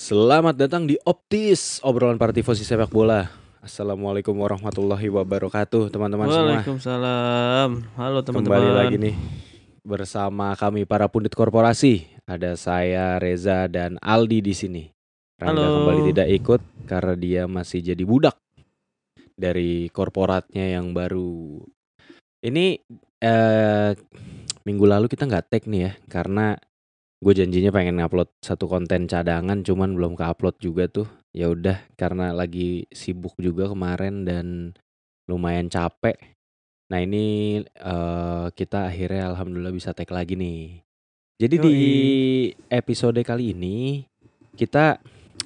Selamat datang di Optis, obrolan para tifosi sepak bola. Assalamualaikum warahmatullahi wabarakatuh, teman-teman semua. Waalaikumsalam. Halo Kembali teman-teman. lagi nih bersama kami para pundit korporasi. Ada saya Reza dan Aldi di sini. Rangga kembali Halo. tidak ikut karena dia masih jadi budak dari korporatnya yang baru. Ini minggu lalu kita nggak tag nih ya, karena gue janjinya pengen ngupload satu konten cadangan, cuman belum ke-upload juga tuh. Ya udah, karena lagi sibuk juga kemarin dan lumayan capek. Nah ini kita akhirnya alhamdulillah bisa tag lagi nih. Jadi di Yoi. episode kali ini kita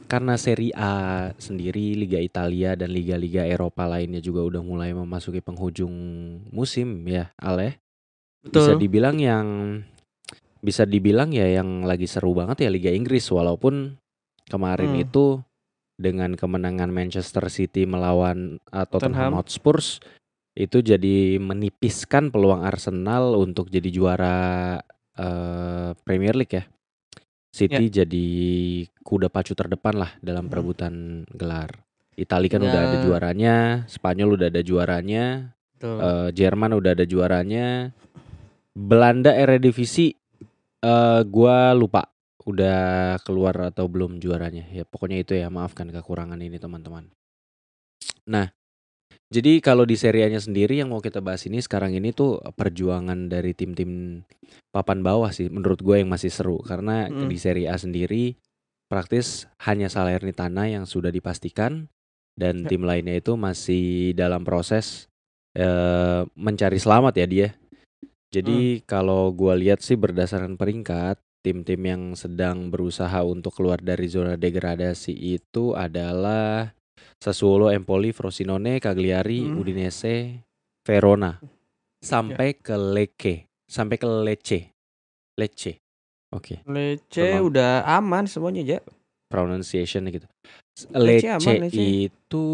karena Serie A sendiri, Liga Italia dan liga-liga Eropa lainnya juga udah mulai memasuki penghujung musim ya, Al ya. Bisa Betul. dibilang yang bisa dibilang ya yang lagi seru banget ya Liga Inggris, walaupun kemarin Hmm. itu dengan kemenangan Manchester City melawan Tottenham Tottenham. Hotspur itu jadi menipiskan peluang Arsenal untuk jadi juara Premier League ya. Ya. City jadi kuda pacu terdepan lah dalam Hmm. perebutan gelar. Italia kan udah ada Tinggal. juaranya, Spanyol udah ada juaranya, Betul. Jerman udah ada juaranya, Belanda Eredivisie gua lupa udah keluar atau belum juaranya. Ya pokoknya itu ya, maafkan kekurangan ini teman-teman. Nah, jadi kalau di Serie A-nya sendiri yang mau kita bahas ini sekarang ini tuh perjuangan dari tim-tim papan bawah sih menurut gue yang masih seru, karena Hmm. di Serie A sendiri praktis hanya Salernitana yang sudah dipastikan dan Ya. tim lainnya itu masih dalam proses mencari selamat ya dia. Hmm. Jadi kalau gue lihat sih berdasarkan peringkat, tim-tim yang sedang berusaha untuk keluar dari zona degradasi itu adalah Sassuolo, Empoli, Frosinone, Cagliari, Hmm. Udinese, Verona, Ya. sampai ke Lecce. Lecce. Oke. Lecce Pronoun- udah aman semuanya, Ja. Pronunciation gitu. Lecce aman, Lecce Lecce. itu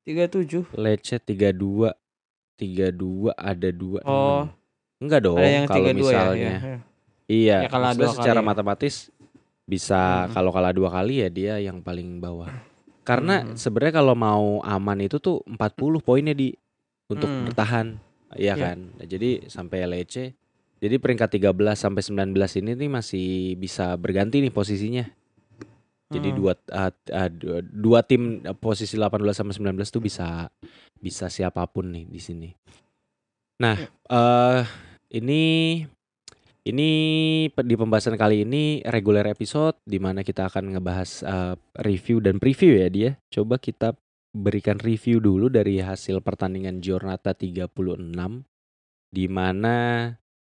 37. Lecce 32 ada 26. Oh, Enggak ada dong yang kalau 32 ya. Ya. misalnya. Ya. Ya Iya, kalah maksudnya 2 kali secara ya. matematis bisa, Hmm. kalau kalah 2 kali ya dia yang paling bawah. Karena Hmm. sebenarnya kalau mau aman itu tuh 40 poinnya untuk Hmm. bertahan, iya Ya. kan. Nah, jadi sampai LEC, jadi peringkat 13 sampai 19 ini nih masih bisa berganti nih posisinya. Jadi Hmm. dua tim posisi 18 sama 19 tuh bisa siapapun nih di sini. Nah, Ya. ini di pembahasan kali ini regular episode di mana kita akan ngebahas review dan preview ya dia. Coba kita berikan review dulu dari hasil pertandingan Giornata 36 di mana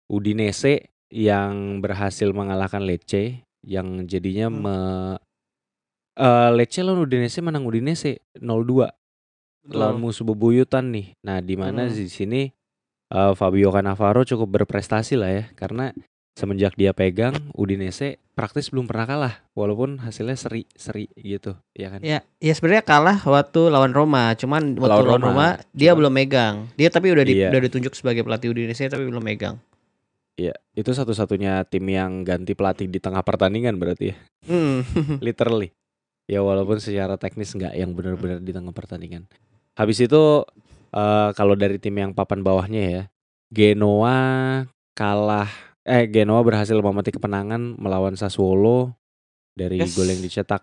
Udinese yang berhasil mengalahkan Lecce yang jadinya Hmm. Lecce lawan Udinese, menang Udinese 0-2 lawan Betul. musuh bebuyutan nih. Nah, di mana Hmm. di sini Fabio Cannavaro cukup berprestasi lah ya, karena semenjak dia pegang Udinese praktis belum pernah kalah walaupun hasilnya seri gitu ya kan. Ya, ya sebenarnya kalah waktu lawan Roma. Cuman waktu Lawan lawan Roma Roma dia cuman belum megang. Dia tapi udah iya, ditunjuk sebagai pelatih Udinese tapi belum megang. iya itu satu-satunya tim yang ganti pelatih di tengah pertandingan berarti ya. Hmm. Literally ya, walaupun secara teknis nggak yang benar-benar di tengah pertandingan. Habis itu kalau dari tim yang papan bawahnya ya, Genoa kalah Genoa berhasil memetik kemenangan melawan Sassuolo dari gol yang Yes. dicetak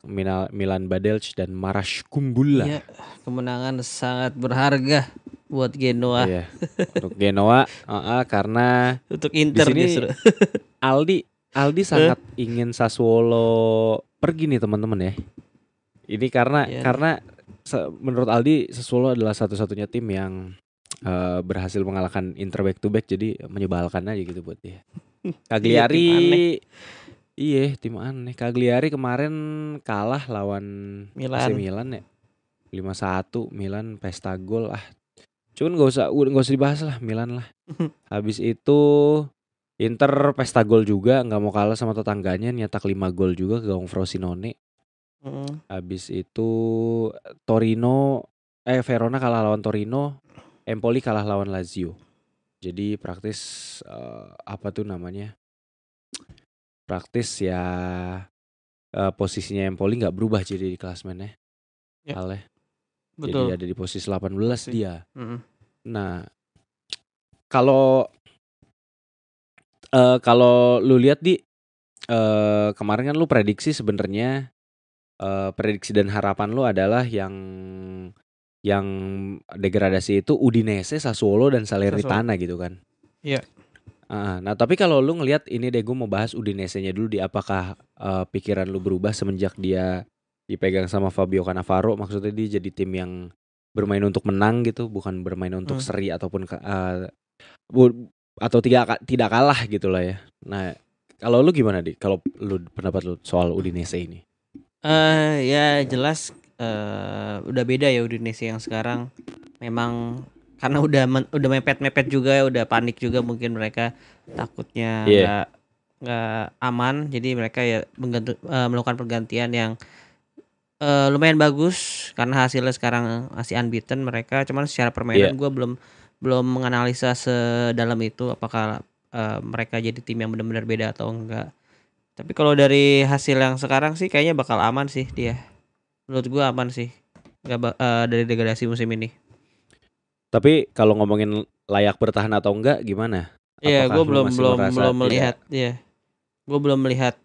Milan Badelj dan Marash Kumbulla. Iya, kemenangan sangat berharga buat Genoa. Iya, untuk Genoa karena Untuk di Inter sini justru. Aldi Eh? sangat ingin Sassuolo pergi nih teman-teman ya. Ini karena Iya nih. karena menurut Aldi Sassuolo adalah satu-satunya tim yang berhasil mengalahkan Inter back to back, jadi menyebalkan aja gitu buat dia. Iya, tim aneh. Cagliari, iya tim aneh. Cagliari kemarin kalah lawan AC Milan. Milan ya, 5-1. Milan pesta gol. Cuman nggak usah dibahas lah Milan lah. Habis itu Inter pesta gol juga, nggak mau kalah sama tetangganya, nyetak 5 gol juga ke gawang Frosinone. Hmm. Habis itu Verona kalah lawan Torino, Empoli kalah lawan Lazio. Jadi praktis apa tuh namanya? Praktis ya posisinya Empoli nggak berubah jadi di klasemennya. Ya, Ale. Jadi betul. ada di posisi 18 Pasti. dia. Mm-mm. Nah, kalau kalau lu lihat di kemarin kan lu prediksi sebenarnya prediksi dan harapan lu adalah yang degradasi itu Udinese, Sassuolo dan Salernitana gitu kan. Iya. Nah, tapi kalau lu ngelihat ini deh, gue mau bahas Udinese-nya dulu di apakah pikiran lu berubah semenjak dia dipegang sama Fabio Cannavaro, maksudnya dia jadi tim yang bermain untuk menang gitu, bukan bermain untuk seri ataupun atau tidak kalah gitu lah ya. Nah, kalau lu gimana di? Kalau lu pendapat lu soal Udinese ini? Ya jelas udah beda ya Udinese yang sekarang. Memang karena udah mepet-mepet juga, udah panik juga mungkin mereka takutnya Iya. nggak aman, jadi mereka ya melakukan pergantian yang lumayan bagus karena hasilnya sekarang masih unbeaten mereka. Cuman secara Iya. permainan gue belum menganalisa sedalam itu apakah mereka jadi tim yang benar-benar beda atau enggak. Tapi kalau dari hasil yang sekarang sih kayaknya bakal aman sih dia. Menurut gue aman sih. Dari degradasi musim ini. Tapi kalau ngomongin layak bertahan atau enggak gimana? Iya, Apakah gue lu masih merasa belum tidak? melihat. Iya, gue belum melihat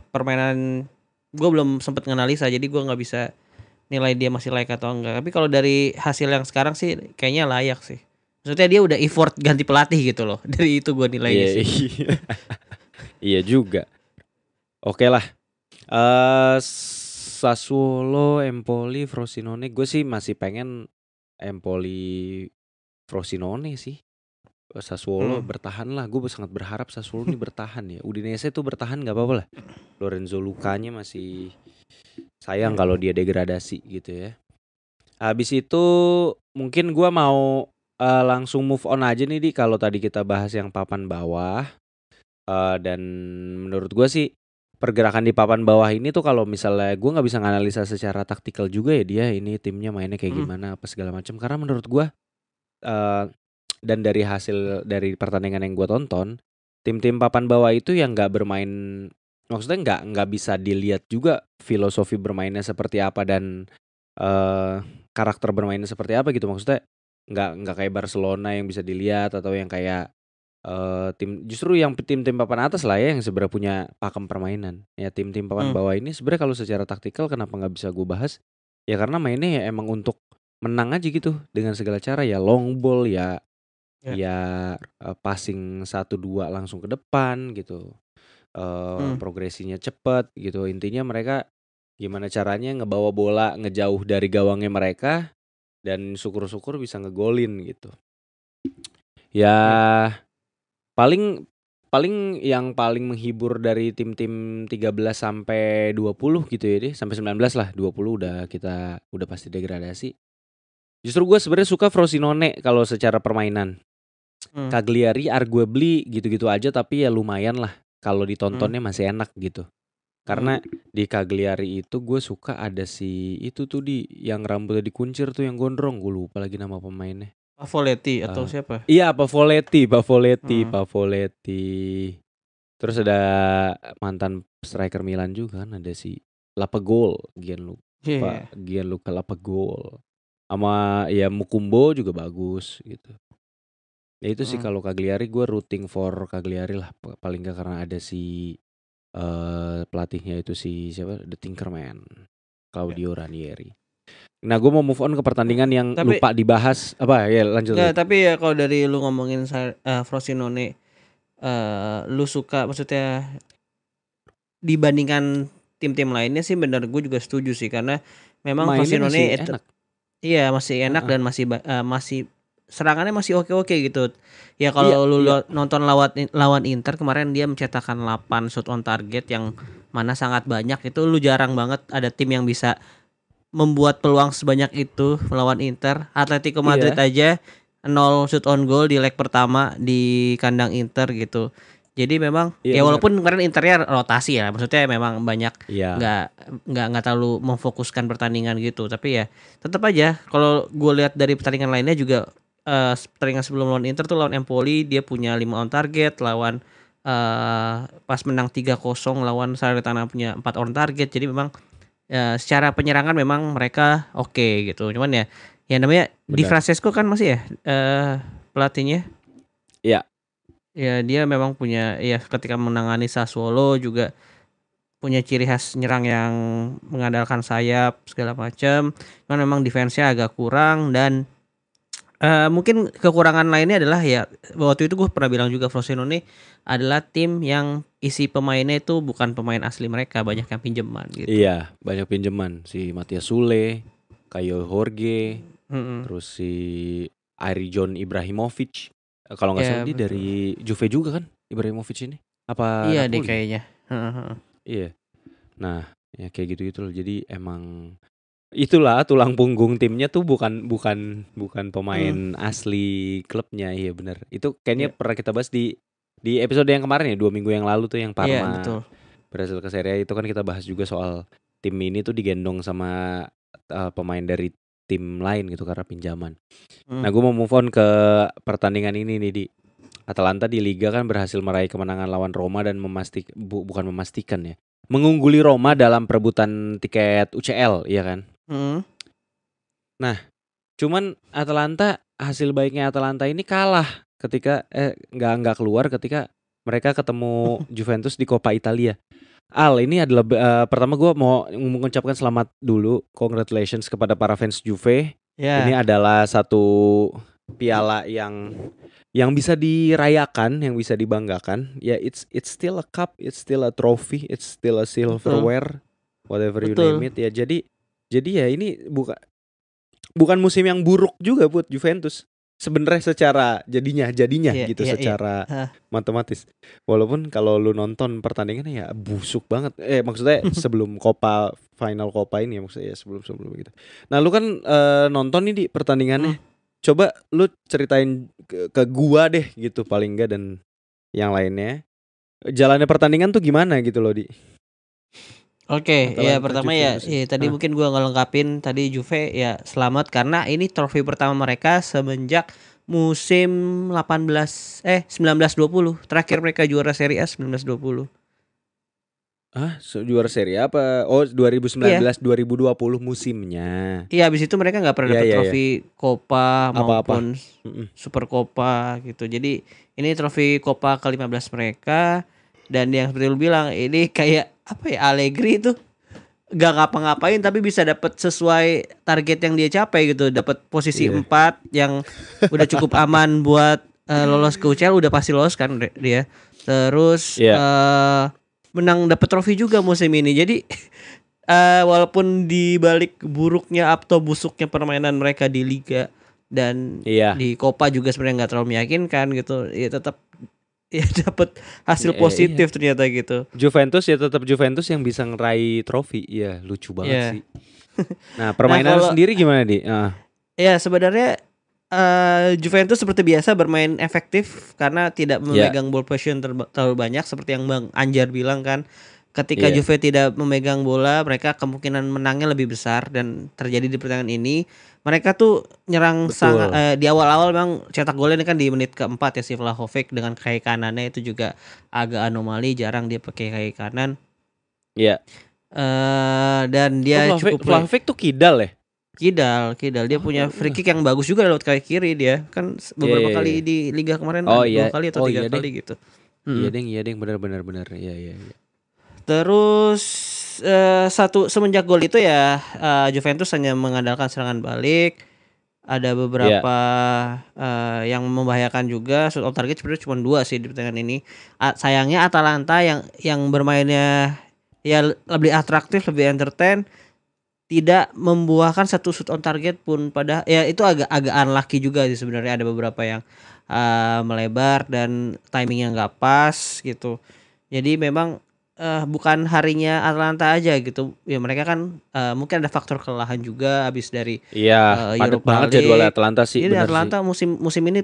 permainan. Gue belum sempat nganalisa, jadi gue nggak bisa nilai dia masih layak atau enggak. Tapi kalau dari hasil yang sekarang sih kayaknya layak sih. Maksudnya dia udah effort ganti pelatih gitu loh. Dari itu gue nilainya Iya, sih. iya juga. Oke lah. Sassuolo, Empoli, Frosinone, gue sih masih pengen Empoli, Frosinone sih. Sassuolo bertahan lah. Gue sangat berharap Sassuolo ini bertahan ya. Udinese tuh bertahan nggak apa-apa lah. Lorenzo Lukanya masih sayang kalau dia degradasi gitu ya. Habis itu mungkin gue mau langsung move on aja nih di kalau tadi kita bahas yang papan bawah. Dan menurut gue sih pergerakan di papan bawah ini tuh kalau misalnya gue nggak bisa nganalisa secara taktikal juga ya dia ini timnya mainnya kayak gimana apa segala macam, karena menurut gue dan dari hasil dari pertandingan yang gue tonton, tim-tim papan bawah itu yang nggak bermain, maksudnya nggak bisa dilihat juga filosofi bermainnya seperti apa dan karakter bermainnya seperti apa gitu, maksudnya nggak kayak Barcelona yang bisa dilihat atau yang kayak justru yang tim-tim papan atas lah ya yang sebenarnya punya pakem permainan. Ya tim-tim papan bawah ini sebenarnya kalau secara taktikal kenapa nggak bisa gue bahas? Ya karena mainnya ya emang untuk menang aja gitu dengan segala cara, ya long ball ya passing 1-2 langsung ke depan gitu. Progresinya cepat gitu. Intinya mereka gimana caranya ngebawa bola ngejauh dari gawangnya mereka dan syukur-syukur bisa ngegolin gitu. Ya paling yang paling menghibur dari tim-tim 13 sampai 20 gitu ya deh, sampai 19 lah, 20 udah pasti degradasi. Justru gue sebenarnya suka Frosinone kalau secara permainan. Cagliari arguably gitu-gitu aja tapi ya lumayan lah kalau ditontonnya masih enak gitu. Karena di Cagliari itu gue suka ada si itu tuh yang rambutnya dikuncir tuh yang gondrong, gue lupa lagi nama pemainnya. Pavoletti atau siapa? Iya, Pavoletti. Terus ada mantan striker Milan juga kan, ada si Lapagol, Gianluca Lapagol. Sama ya Mukumbo juga bagus gitu. Ya itu sih kalau Cagliari gue rooting for Cagliari lah, paling gak karena ada si pelatihnya itu si siapa, The Tinkerman, Claudio Ranieri. Nah, gue mau move on ke pertandingan yang lupa dibahas. Apa ya, lanjut. Enggak, tapi ya kalau dari lu ngomongin Frosinone, lu suka, maksudnya dibandingkan tim-tim lainnya sih benar, gue juga setuju sih karena memang mainnya Frosinone masih enak. Iya, masih enak dan masih serangannya masih oke gitu. Ya kalau lu nonton lawan Inter kemarin, dia mencetakkan 8 shot on target yang mana sangat banyak. Itu lu jarang banget ada tim yang bisa membuat peluang sebanyak itu melawan Inter. Atletico Madrid aja 0 shoot on goal di leg pertama di kandang Inter gitu. Jadi memang walaupun kemarin Internya rotasi ya, maksudnya memang banyak nggak terlalu memfokuskan pertandingan gitu, tapi ya tetap aja kalau gue lihat dari pertandingan lainnya juga, pertandingan sebelum lawan Inter tuh lawan Empoli dia punya 5 on target, lawan pas menang 3-0 lawan Salernitana punya 4 on target. Jadi memang secara penyerangan memang mereka oke gitu. Cuman ya namanya Di Benar. Francesco kan masih ya pelatihnya. Iya. Ya dia memang punya ketika menangani Sassuolo juga punya ciri khas nyerang yang mengandalkan sayap segala macam. Cuman memang defense-nya agak kurang dan mungkin kekurangan lainnya adalah ya waktu itu gue pernah bilang juga Frosinone adalah tim yang isi pemainnya itu bukan pemain asli mereka, banyak yang pinjaman gitu. Iya, banyak pinjaman si Matias Sule, Caio Jorge, terus si John Ibrahimovic. Kalau nggak salah dia dari Juve juga kan, Ibrahimovic ini? Apa iya deh Napoli? kayaknya. Iya. Nah, ya kayak gitu loh. Jadi emang itulah tulang punggung timnya tuh bukan pemain asli klubnya. Iya benar. Itu kayaknya pernah kita bahas di episode yang kemarin ya, 2 minggu yang lalu tuh yang Parma berhasil ke Serie A. Itu kan kita bahas juga soal tim ini tuh digendong sama pemain dari tim lain gitu karena pinjaman. Nah, gue mau move on ke pertandingan ini nih di Atalanta di Liga kan berhasil meraih kemenangan lawan Roma dan bukan memastikan ya, mengungguli Roma dalam perebutan tiket UCL, iya kan? Nah, cuman hasil baiknya Atalanta ini kalah ketika nggak keluar ketika mereka ketemu Juventus di Coppa Italia. Ini adalah pertama gue mau mengucapkan selamat dulu, congratulations kepada para fans Juve. Ini adalah satu piala yang bisa dirayakan, yang bisa dibanggakan. Ya, it's still a cup, it's still a trophy, it's still a silverware, whatever you name it. Ya, jadi ya ini bukan musim yang buruk juga buat Juventus sebenarnya secara jadinya gitu secara matematis. Walaupun kalau lu nonton pertandingannya ya busuk banget. Maksudnya sebelum final Copa ini ya, maksudnya ya sebelum gitu. Nah, lu kan nonton nih di pertandingannya. Coba lu ceritain ke gua deh gitu paling enggak dan yang lainnya. Jalannya pertandingan tuh gimana gitu loh, Di? Oke, ya pertama tadi mungkin gua ngelengkapin tadi Juve ya selamat karena ini trofi pertama mereka semenjak musim 19-20. Terakhir mereka juara Serie A 19-20. Juara Serie A apa? Oh, 2019-2020 musimnya. Iya, habis itu mereka nggak pernah dapat trofi Coppa maupun Super Coppa gitu. Jadi ini trofi Coppa ke-15 mereka. Dan yang seperti lu bilang ini kayak apa ya, Allegri itu gak ngapa-ngapain tapi bisa dapat sesuai target yang dia capai gitu, dapat posisi 4 yang udah cukup aman buat lolos ke UCL, udah pasti lolos kan dia. Terus menang dapat trofi juga musim ini. Jadi walaupun di balik buruknya atau busuknya permainan mereka di Liga dan di Coppa juga sebenarnya nggak terlalu meyakinkan gitu, ya tetap dapat hasil positif ternyata gitu. Juventus ya tetap Juventus yang bisa ngeraih trofi. Iya, lucu banget sih. Nah, permainan sendiri gimana, Di? Ya sebenarnya Juventus seperti biasa bermain efektif karena tidak memegang ball possession terlalu banyak seperti yang Bang Anjar bilang kan. Ketika Juve tidak memegang bola, mereka kemungkinan menangnya lebih besar dan terjadi di pertandingan ini. Mereka tuh nyerang sangat di awal-awal memang cetak golnya ini kan di menit keempat ya, si Vlahovic dengan kaki kanannya itu juga agak anomali, jarang dia pakai kaki kanan. Iya. Dan dia Vlahovic tuh kidal ya? Kidal dia punya free kick yang bagus juga lewat kaki kiri, dia kan beberapa kali di Liga kemarin 2 kali atau 3 kali gitu. Iya deng benar. Iya. Terus semenjak gol itu ya Juventus hanya mengandalkan serangan balik. Ada beberapa yang membahayakan juga. Shot on target sebenarnya cuma 2 sih di pertandingan ini. Sayangnya Atalanta yang bermainnya ya lebih atraktif, lebih entertain, tidak membuahkan satu shot on target pun. Pada ya itu agak unlucky juga sih sebenarnya. Ada beberapa yang melebar dan timingnya nggak pas gitu. Jadi memang bukan harinya Atalanta aja gitu ya, mereka kan mungkin ada faktor kelelahan juga habis dari padat banget jadwal Atalanta sih. Jadi Atalanta musim ini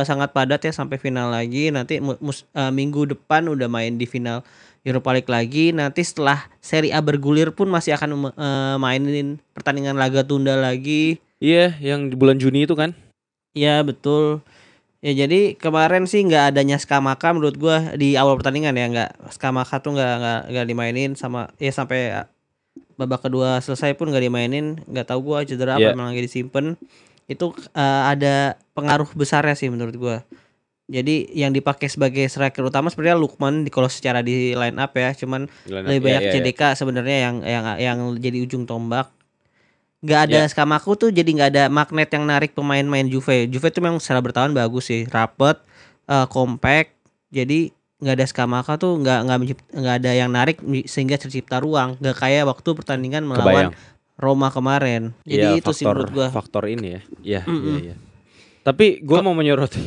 sangat padat ya sampai final lagi. Nanti minggu depan udah main di final Europa League lagi. Nanti setelah Serie A bergulir pun masih akan mainin pertandingan laga tunda lagi. Iya, yang di bulan Juni itu kan? Iya betul. Ya jadi kemarin sih nggak adanya Skamaka menurut gua di awal pertandingan ya, nggak, Skamaka tuh nggak dimainin sama ya sampai babak kedua selesai pun nggak dimainin, nggak tahu gua cedera apa Iya, emang lagi disimpan. Itu ada pengaruh besarnya sih menurut gua. Jadi yang dipakai sebagai striker utama sebenarnya Lukman kalau secara di line up ya, cuman line up. lebih Iya, banyak iya, iya. CDK sebenarnya yang jadi ujung tombak. Nggak ada Iya, Skamaku tuh jadi nggak ada magnet yang narik pemain-pemain Juve. Juve tuh memang secara bertahan bagus sih, rapet, compact. Jadi nggak ada Skamaka tuh nggak ada yang narik sehingga tercipta ruang. Nggak kayak waktu pertandingan melawan kebayang. Roma kemarin. Iya, Jadi itu sih menurut gua. faktor ini ya. Iya, iya, Mm-mm. iya. Tapi gue Kok mau menyoroti.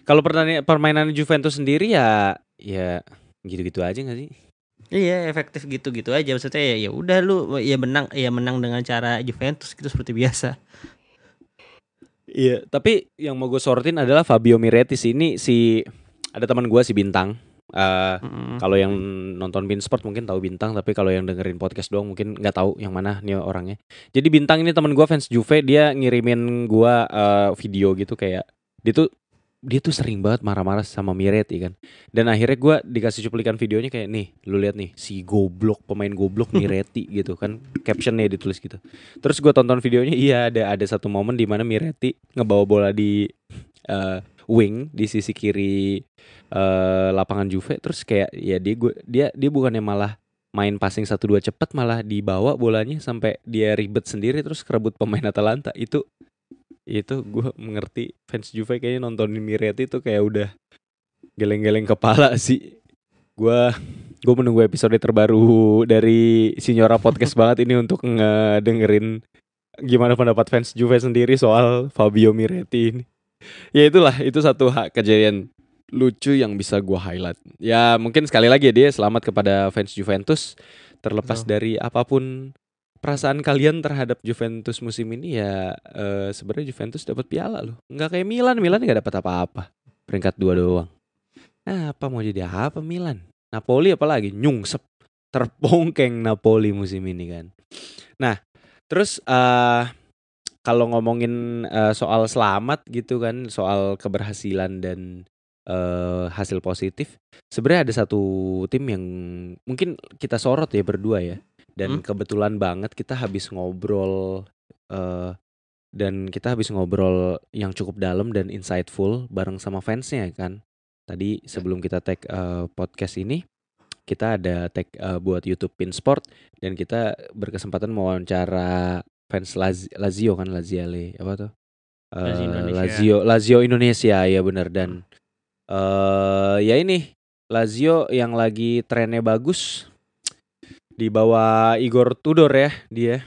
Kalau permainan Juventus sendiri ya, ya gitu-gitu aja nggak sih? iya efektif gitu-gitu aja maksudnya ya udah lu ya menang dengan cara Juventus gitu seperti biasa. Iya, tapi yang mau gue sorotin adalah Fabio Miretis ini ada teman gue si Bintang. Eh Mm-mm. Kalau yang nonton Beansport mungkin tahu Bintang, tapi kalau yang dengerin podcast doang mungkin nggak tahu yang mana nih orangnya. Jadi Bintang ini teman gue fans Juve, dia ngirimin gue video gitu kayak dia tuh sering banget marah-marah sama Miretti kan. Dan akhirnya gue dikasih cuplikan videonya kayak nih, lu lihat nih si goblok, pemain goblok Miretti gitu kan, captionnya ditulis gitu. Terus gue tonton videonya, iya ada satu momen di mana Miretti ngebawa bola di wing di sisi kiri lapangan Juve, terus kayak ya dia bukannya malah main passing 1-2 cepet, malah dibawa bolanya sampai dia ribet sendiri terus kerebut pemain Atalanta. Itu gue mengerti fans Juve kayaknya nontonin Miretti itu kayak udah geleng-geleng kepala sih. Gue menunggu episode terbaru dari Signora Podcast banget ini untuk ngedengerin gimana pendapat fans Juve sendiri soal Fabio Miretti ini. Ya itulah, itu satu kejadian lucu yang bisa gue highlight. Ya mungkin sekali lagi ya, dia selamat kepada fans Juventus. Terlepas Betul. dari apapun perasaan kalian terhadap Juventus musim ini ya, sebenarnya Juventus dapat piala loh. Nggak kayak Milan nggak dapat apa-apa. Peringkat 2 doang. Nah, apa mau jadi apa Milan? Napoli apalagi nyungsep, terpongkeng Napoli musim ini kan. Nah, terus kalau ngomongin soal selamat gitu kan, soal keberhasilan dan hasil positif, sebenarnya ada satu tim yang mungkin kita sorot ya berdua ya. Dan kebetulan banget kita habis ngobrol yang cukup dalam dan insightful bareng sama fansnya kan. Tadi sebelum kita tag podcast ini, kita ada tag buat YouTube Pinsport, dan kita berkesempatan mewawancara fans Lazio kan, Laziale apa tuh? Lazio Indonesia. Lazio Indonesia ya benar. Dan ya ini Lazio yang lagi trennya bagus di bawah Igor Tudor ya dia.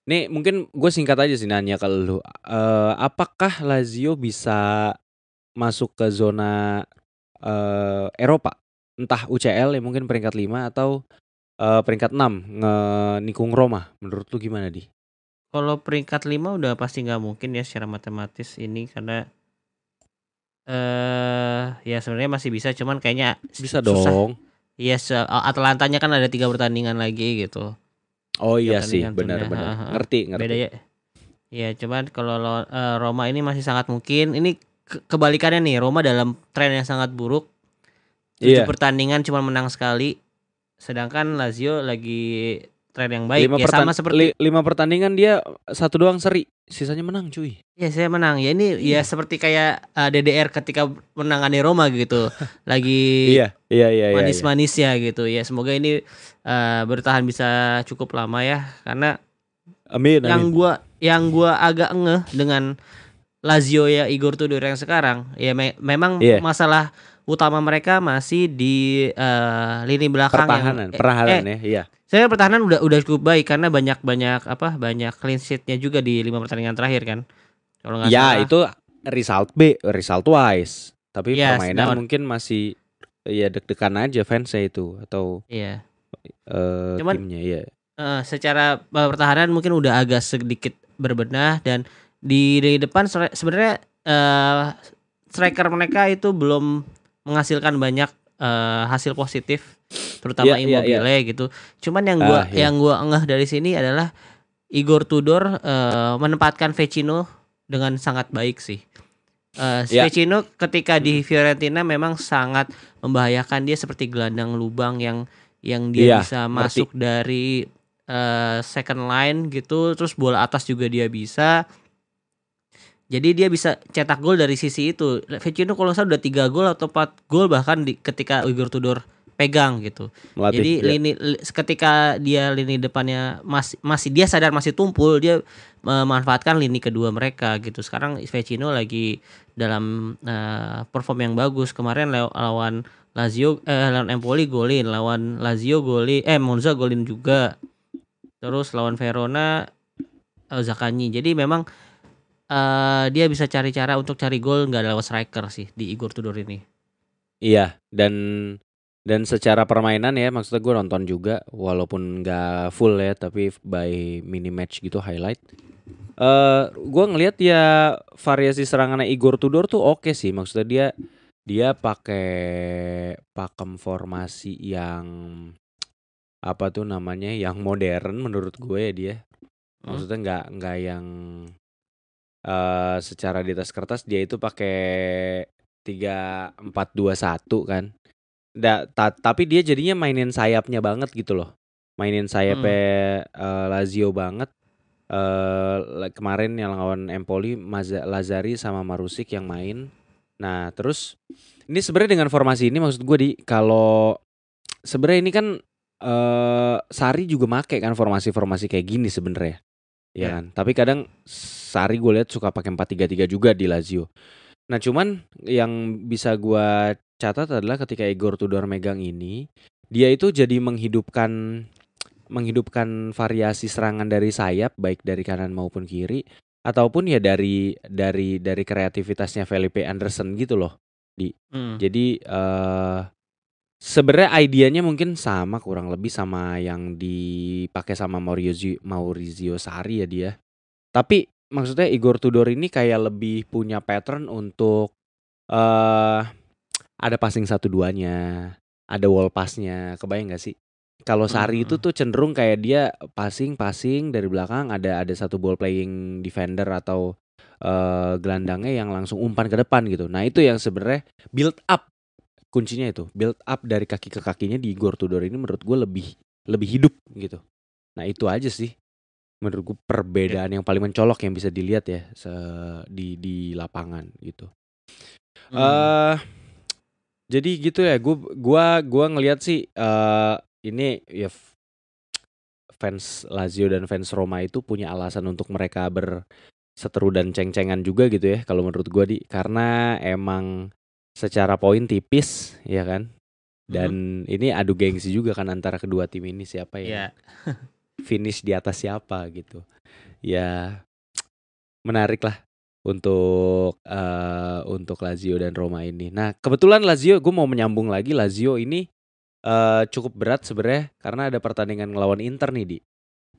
Nih mungkin gue singkat aja sih nanya ke lu, apakah Lazio bisa masuk ke zona Eropa? Entah UCL ya mungkin peringkat 5 atau peringkat 6 nikung Roma. Menurut lu gimana di? Kalau peringkat 5 udah pasti nggak mungkin ya secara matematis ini karena ya sebenarnya masih bisa cuman kayaknya Bisa susah. dong. Iya, Atalantanya kan ada 3 pertandingan lagi gitu. Oh 3 iya sih, pertandingan tunda. benar-benar. Ngerti. Beda ya. Ya, cuman kalau Roma ini masih sangat mungkin. Ini kebalikannya nih, Roma dalam tren yang sangat buruk. 7 Iya. pertandingan cuma menang sekali. Sedangkan Lazio lagi tren yang baik. Ya sama seperti 5 pertandingan dia 1 doang seri, sisanya menang cuy. ya saya menang. Ya ini ya seperti kayak DDR ketika menangani Roma gitu. Lagi Iya. manis-manisnya gitu. Ya semoga ini bertahan bisa cukup lama ya karena Amin. yang gua agak ngeh dengan Lazio ya Igor Tudor yang sekarang ya memang Iya. masalah utama mereka masih di lini belakang pertahanan ya. Iya. Saya pertahanan udah cukup baik karena banyak clean sheet-nya juga di 5 pertandingan terakhir kan. Kalau nggak Ya salah. itu result wise. Tapi Yes, permainan mungkin masih ya deg-degan aja fansnya itu atau iya. Cuman timnya ya. secara pertahanan mungkin udah agak sedikit berbenah dan di depan sebenarnya striker mereka itu belum menghasilkan banyak hasil positif terutama Immobile gitu. Cuman yang gua ngeh dari sini adalah Igor Tudor menempatkan Vecino dengan sangat baik sih. Ya, Vecino ketika di Fiorentina memang sangat membahayakan, dia seperti gelandang lubang yang dia iya, bisa ngerti. masuk dari second line gitu, terus bola atas juga dia bisa. Jadi dia bisa cetak gol dari sisi itu. Vecino kalau nggak salah udah 3 gol atau 4 gol bahkan ketika Igor Tudor pegang gitu. Melatih, Jadi ya. ketika dia lini depannya masih dia sadar masih tumpul, dia memanfaatkan lini kedua mereka gitu. Sekarang Vecino lagi dalam perform yang bagus. Kemarin lawan Lazio lawan Empoli golin, lawan Lazio golin, Monza golin juga. Terus lawan Verona Zaccagni. Jadi memang dia bisa cari cara untuk cari gol nggak lewat striker sih di Igor Tudor ini. Iya, dan secara permainan ya, maksudnya gue nonton juga walaupun nggak full ya, tapi by mini match gitu highlight. Gue ngelihat ya variasi serangannya Igor Tudor tuh oke sih, maksudnya dia pakai pakem formasi yang apa tuh namanya, yang modern menurut gue ya dia. Hmm? Maksudnya nggak yang secara di atas kertas dia itu pakai 3-4-2-1 kan. Tapi dia jadinya mainin sayapnya banget gitu loh. Mainin Mm. sayapnya Lazio banget. Kemarin yang lawan Empoli, Lazari sama Marusic yang main. Nah, terus ini sebenarnya dengan formasi ini maksud gue kalau sebenarnya ini kan Sarri juga make kan formasi-formasi kayak gini sebenarnya. Ya Ya. kan? Tapi kadang Sarri gue lihat suka pakai 4-3-3 juga di Lazio. Nah, cuman yang bisa gua catat adalah ketika Igor Tudor megang ini, dia itu jadi menghidupkan variasi serangan dari sayap baik dari kanan maupun kiri ataupun ya dari kreativitasnya Felipe Anderson gitu loh. Mm. Jadi sebenarnya idenya mungkin sama kurang lebih sama yang dipakai sama Maurizio Sarri ya dia. Tapi maksudnya Igor Tudor ini kayak lebih punya pattern untuk eh ada passing 1-2-nya, ada wall pass-nya, kebayang gak sih? Kalau Sarri itu Mm. tuh cenderung kayak dia passing dari belakang, ada satu ball playing defender atau gelandangnya yang langsung umpan ke depan gitu. Nah, itu yang sebenarnya build up, kuncinya itu. Build up dari kaki ke kakinya di Igor Tudor ini menurut gue lebih lebih hidup gitu. Nah, itu aja sih menurut gue Ya. perbedaan yang paling mencolok yang bisa dilihat ya di lapangan gitu. Mm. Eh Jadi gitu ya, gua ngelihat sih ini ya fans Lazio dan fans Roma itu punya alasan untuk mereka berseteru dan ceng-cengan juga gitu ya kalau menurut gua karena emang secara poin tipis ya kan. Mm. Dan ini adu gengsi juga kan antara kedua tim ini siapa yang Ya. finish di atas siapa gitu. Ya menarik lah untuk Lazio dan Roma ini. Nah, kebetulan Lazio gue mau menyambung lagi Lazio ini cukup berat sebenarnya karena ada pertandingan ngelawan Inter nih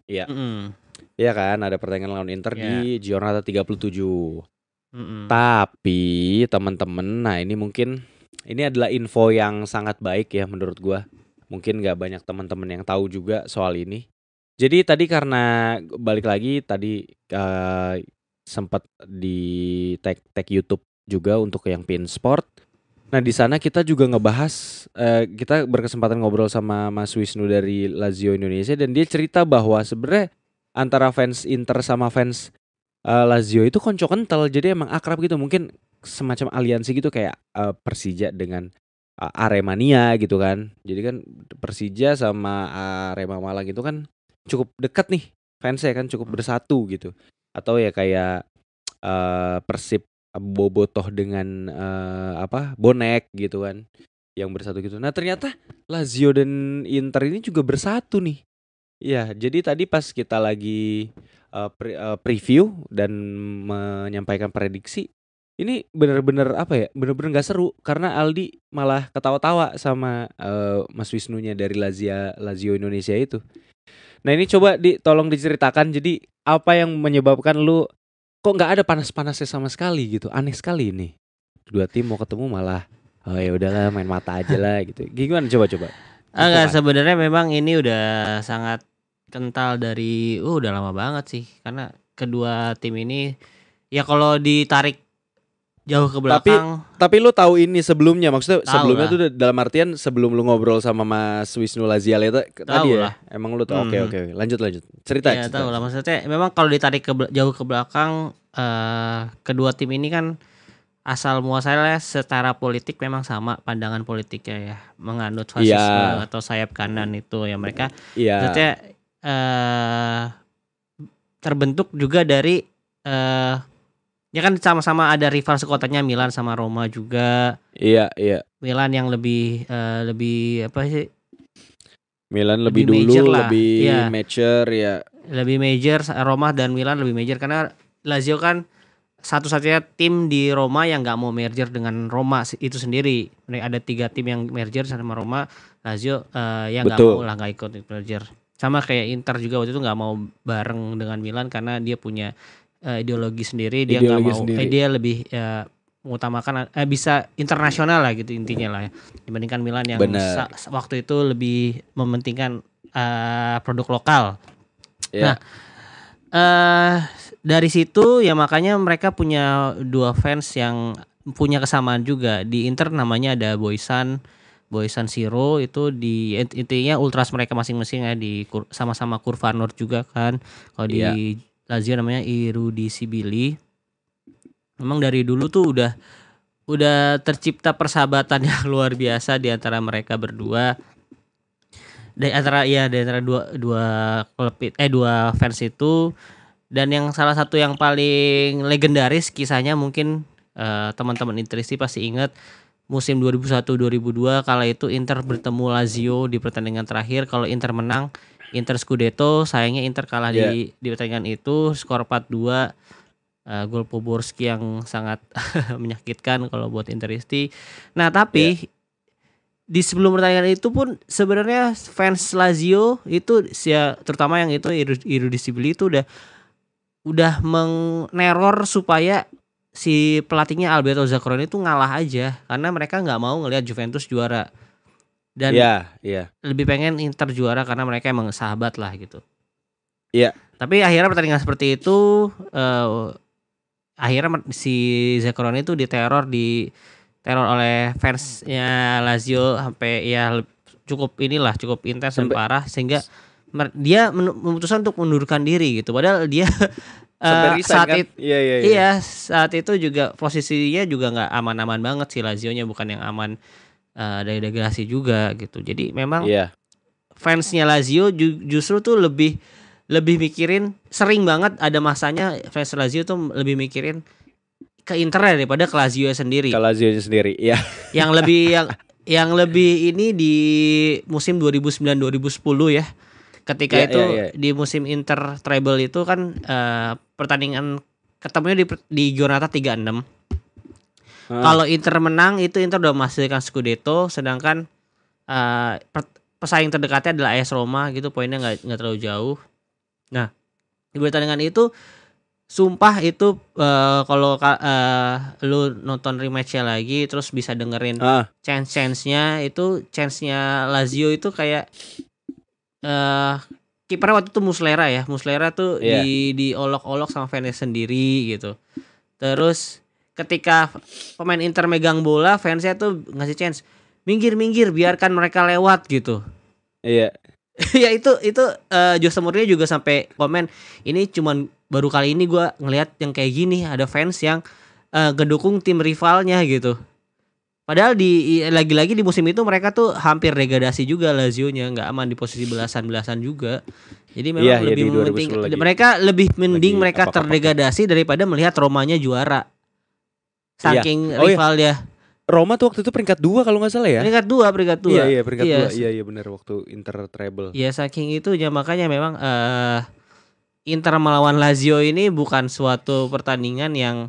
Iya. Mm. Iya kan ada pertandingan ngelawan Inter Ya. di Giornata 37. Mm. Tapi teman-teman, nah ini mungkin ini adalah info yang sangat baik ya menurut gua. Mungkin nggak banyak teman-teman yang tahu juga soal ini. Jadi tadi karena balik lagi tadi sempat di tag YouTube juga untuk yang Pin Sport. Nah, di sana kita juga ngebahas kita berkesempatan ngobrol sama Mas Wisnu dari Lazio Indonesia dan dia cerita bahwa sebenarnya antara fans Inter sama fans Lazio itu konco kental. Jadi emang akrab gitu. Mungkin semacam aliansi gitu kayak Persija dengan Aremania gitu kan. Jadi kan Persija sama Arema Malang itu kan cukup dekat nih fansnya kan cukup bersatu gitu. Atau ya kayak Persib Bobotoh dengan Bonek gitu kan yang bersatu gitu. Nah, ternyata Lazio dan Inter ini juga bersatu nih. Iya, jadi tadi pas kita lagi preview dan menyampaikan prediksi, ini bener-bener apa ya? Bener-bener nggak seru karena Aldi malah ketawa-tawa sama Mas Wisnunya dari Lazio Indonesia itu. Nah, ini coba tolong diceritakan. Jadi apa yang menyebabkan lu kok nggak ada panas-panasnya sama sekali gitu? Aneh sekali ini. Dua tim mau ketemu malah oh ya udahlah main mata aja lah gitu. Gimana coba Enggak, infokan. sebenarnya memang ini udah sangat kental dari udah lama banget sih, karena kedua tim ini ya kalau ditarik jauh ke belakang. Tapi lu tahu ini sebelumnya, maksudnya Tahu sebelumnya lah. tuh dalam artian sebelum lu ngobrol sama Mas Wisnu Lazial itu tadi ya. lah. Emang lu tahu. Oke. Lanjut. Cerita. Ya tahu lah, maksudnya memang kalau ditarik jauh ke belakang, kedua tim ini kan asal muasalnya secara politik memang sama pandangan politiknya ya, menganut fasisme atau sayap kanan itu ya mereka. Maksudnya terbentuk juga dari ya kan sama-sama ada rival sekotanya Milan sama Roma juga. Iya. Milan yang lebih apa sih? Milan lebih dulu, lebih ya. major ya. Lebih major, Roma dan Milan lebih major karena Lazio kan satu-satunya tim di Roma yang nggak mau merger dengan Roma itu sendiri. Ada 3 tim yang merger sama Roma, Lazio yang nggak mau lah, nggak ikut merger. Sama kayak Inter juga waktu itu nggak mau bareng dengan Milan karena dia punya ideologi sendiri, dia nggak mau dia lebih mengutamakan bisa internasional lah gitu intinya lah ya, dibandingkan Milan yang waktu itu lebih mementingkan produk lokal. Nah dari situ ya makanya mereka punya 2 fans yang punya kesamaan juga. Di Inter namanya ada Boysan Siro, itu di intinya ultras mereka masing-masing ya, di sama-sama Curva Nord juga kan. Kalau di Lazio namanya Erudisibili. Memang dari dulu tuh udah tercipta persahabatan yang luar biasa di antara mereka berdua. Dari antara dua klub dua fans itu. Dan yang salah satu yang paling legendaris kisahnya mungkin teman-teman Interisti pasti ingat musim 2001-2002 kala itu Inter bertemu Lazio di pertandingan terakhir. Kalau Inter menang, Inter Scudetto, sayangnya Inter kalah di pertandingan itu skor 4-2. Gol Poborski yang sangat menyakitkan kalau buat Interisti. Nah, tapi di sebelum pertandingan itu pun sebenarnya fans Lazio itu ya, terutama yang itu Erudisibili itu udah meneror supaya si pelatihnya Alberto Zaccheroni itu ngalah aja karena mereka nggak mau ngelihat Juventus juara dan lebih pengen Inter juara karena mereka emang sahabat lah gitu. Tapi akhirnya pertandingan seperti itu akhirnya si Zaccheroni itu diteror oleh fansnya Lazio sampai ya cukup intens dan parah sehingga dia memutuskan untuk mundurkan diri gitu. Padahal dia saat kan? itu saat itu juga posisinya juga nggak aman-aman banget sih, Lazio-nya bukan yang aman dari degradasi juga gitu. Jadi memang fansnya Lazio justru tuh lebih mikirin, sering banget ada masanya fans Lazio tuh lebih mikirin ke Inter daripada ke Lazio sendiri. Ke Lazio sendiri, iya. Yang lebih ini di musim 2009-2010 ya. Ketika di musim Inter treble itu kan pertandingan ketemunya di Giornata 36. Kalau Inter menang itu Inter udah memastikan Scudetto, sedangkan pesaing terdekatnya adalah AS Roma gitu, poinnya nggak terlalu jauh. Nah, di pertandingan itu sumpah itu kalau lu nonton rematch-nya lagi terus bisa dengerin chance-nya Lazio itu kayak kipernya waktu itu Muslera tuh diolok-olok sama fansnya sendiri gitu. Terus ketika pemain Inter megang bola, fansnya tuh ngasih chance, minggir biarkan mereka lewat gitu. Iya. Ya itu Jose Mourinho juga sampai komen, ini cuman baru kali ini gue ngelihat yang kayak gini, ada fans yang ngedukung tim rivalnya gitu. Padahal lagi-lagi di musim itu mereka tuh hampir degradasi juga, Lazio-nya nggak aman di posisi belasan juga. Jadi memang lebih mereka lebih mending mereka terdegradasi daripada melihat Romanya juara. Saking rivalnya. Roma tuh waktu itu peringkat 2 kalau nggak salah ya. Peringkat 2. Iya peringkat 2. Iya benar waktu Inter treble. Iya saking itu ya makanya memang Inter melawan Lazio ini bukan suatu pertandingan yang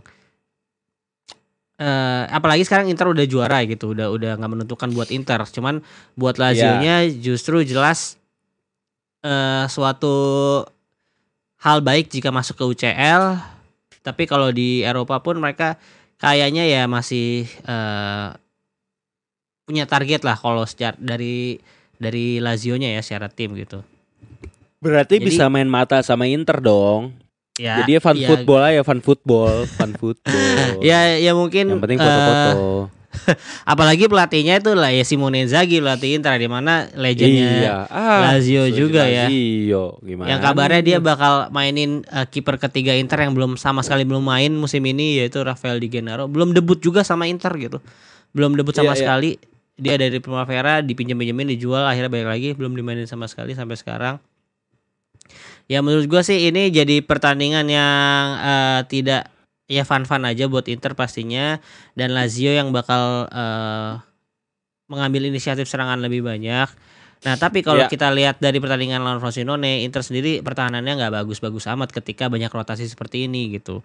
apalagi sekarang Inter udah juara gitu, udah nggak menentukan buat Inter, cuman buat Lazio-nya justru jelas suatu hal baik jika masuk ke UCL. Tapi kalau di Eropa pun mereka kayaknya ya masih punya target lah kalau secara dari Lazio-nya ya secara tim gitu. Berarti jadi, bisa main mata sama Inter dong. Ya, Jadi fun ya, football aja, fun football. ya mungkin Yang penting foto-foto. apalagi pelatihnya itu lah ya Simone Inzaghi, pelatih Inter di mana legendnya Iya, Lazio juga ya. Lazio Yang gimana kabarnya dia lu? bakal mainin kiper ketiga Inter yang belum sama sekali belum main musim ini, yaitu Rafael Di Gennaro. Belum debut juga sama Inter gitu. Belum debut Iya, sama iya. sekali. Dia dari Primavera dipinjem-pinjemin, dijual, akhirnya balik lagi, belum dimainin sama sekali sampai sekarang. Ya menurut gua sih ini jadi pertandingan yang tidak ya fun-fun aja buat Inter pastinya, dan Lazio yang bakal mengambil inisiatif serangan lebih banyak. Nah, tapi kalau Iya, kita lihat dari pertandingan lawan Frosinone, Inter sendiri pertahanannya nggak bagus-bagus amat ketika banyak rotasi seperti ini gitu.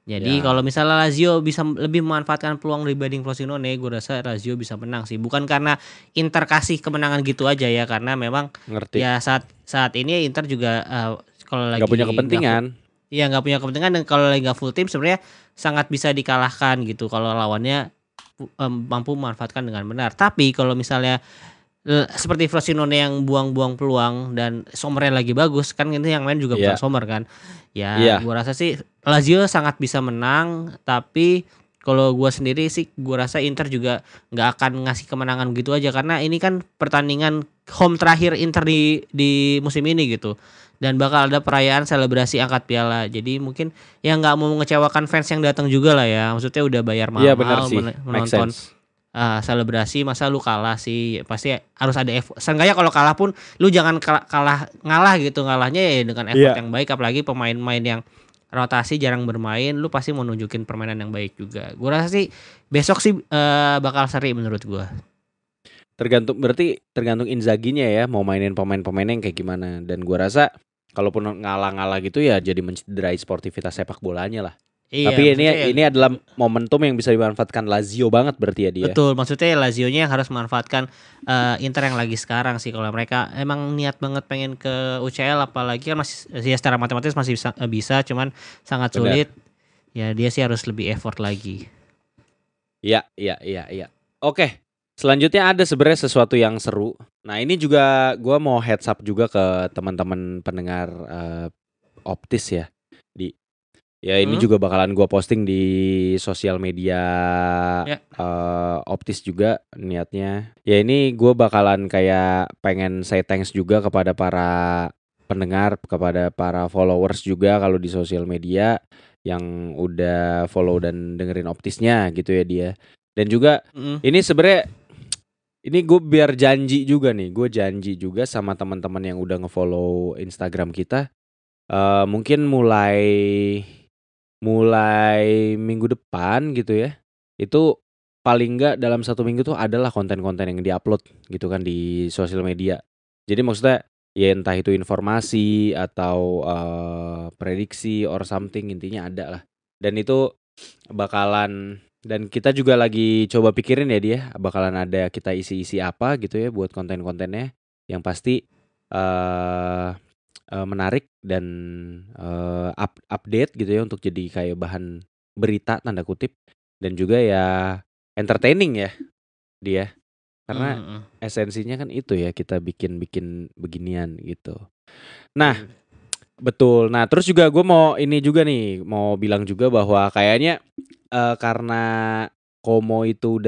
Jadi ya, kalau misalnya Lazio bisa lebih memanfaatkan peluang dibanding Frosinone, gue rasa Lazio bisa menang sih. Bukan karena Inter kasih kemenangan gitu aja ya, karena memang ngerti. ya saat ini Inter juga kalau Nggak punya lagi kepentingan. nggak punya kepentingan, dan kalau lagi nggak full tim sebenarnya sangat bisa dikalahkan gitu kalau lawannya mampu memanfaatkan dengan benar. Tapi kalau misalnya seperti Frosinone yang buang-buang peluang dan Sommernya lagi bagus, kan ini yang main juga bukan Iya, Sommer kan. Ya, iya. gua rasa sih Lazio sangat bisa menang, tapi kalau gua sendiri sih gua rasa Inter juga nggak akan ngasih kemenangan gitu aja, karena ini kan pertandingan home terakhir Inter di musim ini gitu. Dan bakal ada perayaan selebrasi angkat piala. Jadi mungkin ya nggak mau mengecewakan fans yang datang juga lah ya. Maksudnya udah bayar Iya benar mahal-mahal sih. Make menonton sense. selebrasi, masa lu kalah sih, pasti harus ada effort. Seenggaknya kalau kalah pun lu jangan ngalah gitu, ngalahnya ya dengan effort Iya. yang baik, apalagi pemain-pemain yang rotasi jarang bermain, lu pasti mau nunjukin permainan yang baik juga. Gue rasa sih besok sih bakal seri menurut gue. Berarti tergantung Inzaghi-nya ya mau mainin pemain-pemain yang kayak gimana. Dan gua rasa kalaupun ngalah-ngalah gitu ya jadi mencederai sportivitas sepak bolanya lah. Iya, Tapi maksudnya ya ini adalah momentum yang bisa dimanfaatkan Lazio banget berarti ya dia. betul, maksudnya Lazio-nya yang harus memanfaatkan Inter yang lagi sekarang sih. Kalau mereka emang niat banget pengen ke UCL, apalagi kan masih ya secara matematis masih bisa, cuman sangat Benar. sulit. Ya dia sih harus lebih effort lagi. Iya. Oke. Selanjutnya ada sebenarnya sesuatu yang seru. Nah, ini juga gua mau heads up juga ke teman-teman pendengar Optis ya. Ya ini juga bakalan gua posting di sosial media Ya. Optis juga niatnya. Ya ini gua bakalan kayak pengen say thanks juga kepada para pendengar, kepada para followers juga kalau di sosial media yang udah follow dan dengerin Optisnya gitu ya dia. Dan juga ini sebenarnya ini gue biar janji juga nih, gue janji juga sama teman-teman yang udah ngefollow Instagram kita. Mungkin mulai minggu depan gitu ya. Itu paling enggak dalam 1 minggu tuh adalah konten-konten yang diupload gitu kan di sosial media. Jadi maksudnya ya entah itu informasi atau prediksi or something, intinya ada lah. Dan itu bakalan, dan kita juga lagi coba pikirin ya dia bakalan ada kita isi-isi apa gitu ya buat konten-kontennya yang pasti menarik dan update gitu ya untuk jadi kayak bahan berita tanda kutip, dan juga ya entertaining ya dia, karena esensinya kan itu ya kita bikin beginian gitu. Nah betul. Nah terus juga gue mau ini juga nih mau bilang juga bahwa kayaknya karena Como itu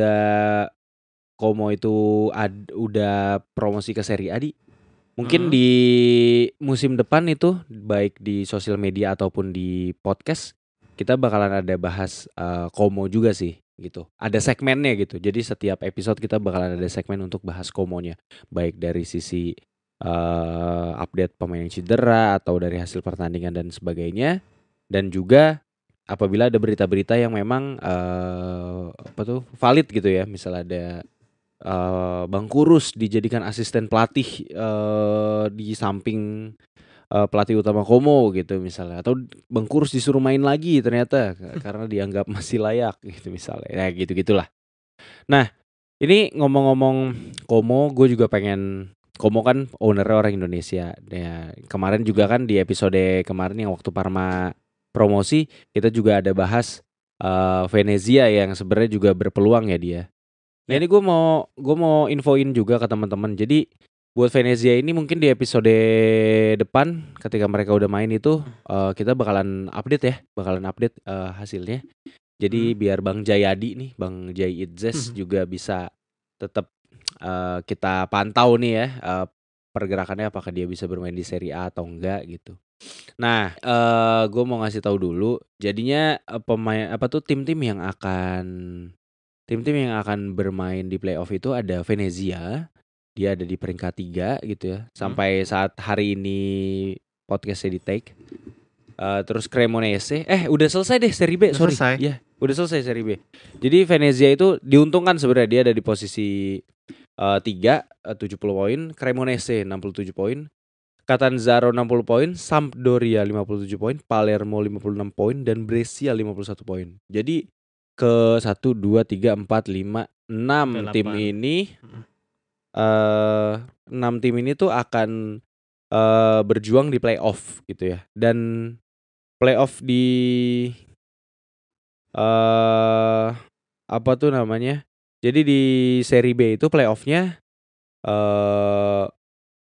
udah promosi ke Serie A di. Mungkin di musim depan itu baik di sosial media ataupun di podcast kita bakalan ada bahas Como juga sih gitu. Ada segmennya gitu. Jadi setiap episode kita bakalan ada segmen untuk bahas Komonya, baik dari sisi update pemain yang cedera atau dari hasil pertandingan dan sebagainya. Dan juga apabila ada berita-berita yang memang valid gitu ya, misal ada Bang Kurus dijadikan asisten pelatih di samping pelatih utama Como gitu misalnya, atau Bang Kurus disuruh main lagi ternyata karena dianggap masih layak gitu misalnya. Nah gitu-gitulah. Nah ini ngomong-ngomong Como, gue juga pengen, Como kan ownernya orang Indonesia ya. Kemarin juga kan di episode kemarin yang waktu Parma promosi kita juga ada bahas Venezia yang sebenarnya juga berpeluang ya dia. Nah ini gue mau infoin juga ke teman-teman. Jadi buat Venezia ini mungkin di episode depan ketika mereka udah main itu kita bakalan update hasilnya. Jadi biar Bang Jayadi nih, Bang Jay Idzes juga bisa tetap kita pantau nih ya pergerakannya, apakah dia bisa bermain di Serie A atau enggak gitu. Nah, gue mau ngasih tahu dulu, jadinya pemain tim-tim yang akan bermain di playoff itu ada Venezia. Dia ada di peringkat 3 gitu ya. Sampai saat hari ini podcastnya di take. Terus Cremonese. Udah selesai deh Serie B, sorry. Selesai. Iya, udah selesai Serie B. Jadi Venezia itu diuntungkan sebenarnya, dia ada di posisi 3, 70 poin. Cremonese 67 poin. Catanzaro 60 poin. Sampdoria 57 poin. Palermo 56 poin. Dan Brescia 51 poin. Jadi ke 1, 2, 3, 4, 5, 6 tim ini 6 tim ini tuh akan berjuang di playoff gitu ya. Dan playoff di apa tuh namanya? Jadi di Serie B itu playoffnya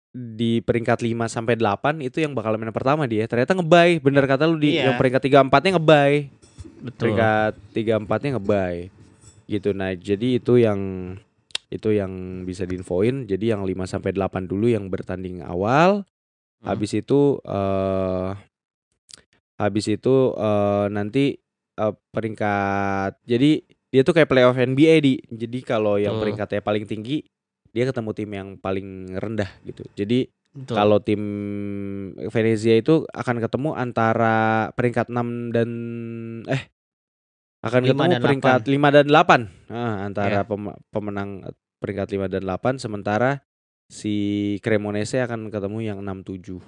di peringkat 5 sampai 8 itu yang bakal main pertama dia. Ternyata ngebay, bener kata lu di yang peringkat 3 4-nya ngebay. Betul. Peringkat 3 4-nya ngebay. Gitu. Nah, jadi itu yang bisa diinfoin. Jadi yang 5 sampai 8 dulu yang bertanding awal. Habis itu nanti peringkat, jadi dia tuh kayak playoff NBA jadi kalau yang peringkatnya paling tinggi dia ketemu tim yang paling rendah gitu. Jadi kalau tim Venezia itu akan ketemu antara peringkat 6 dan akan ketemu peringkat 5 dan 8. Antara pemenang peringkat 5 dan 8, sementara si Cremonese akan ketemu yang 6-7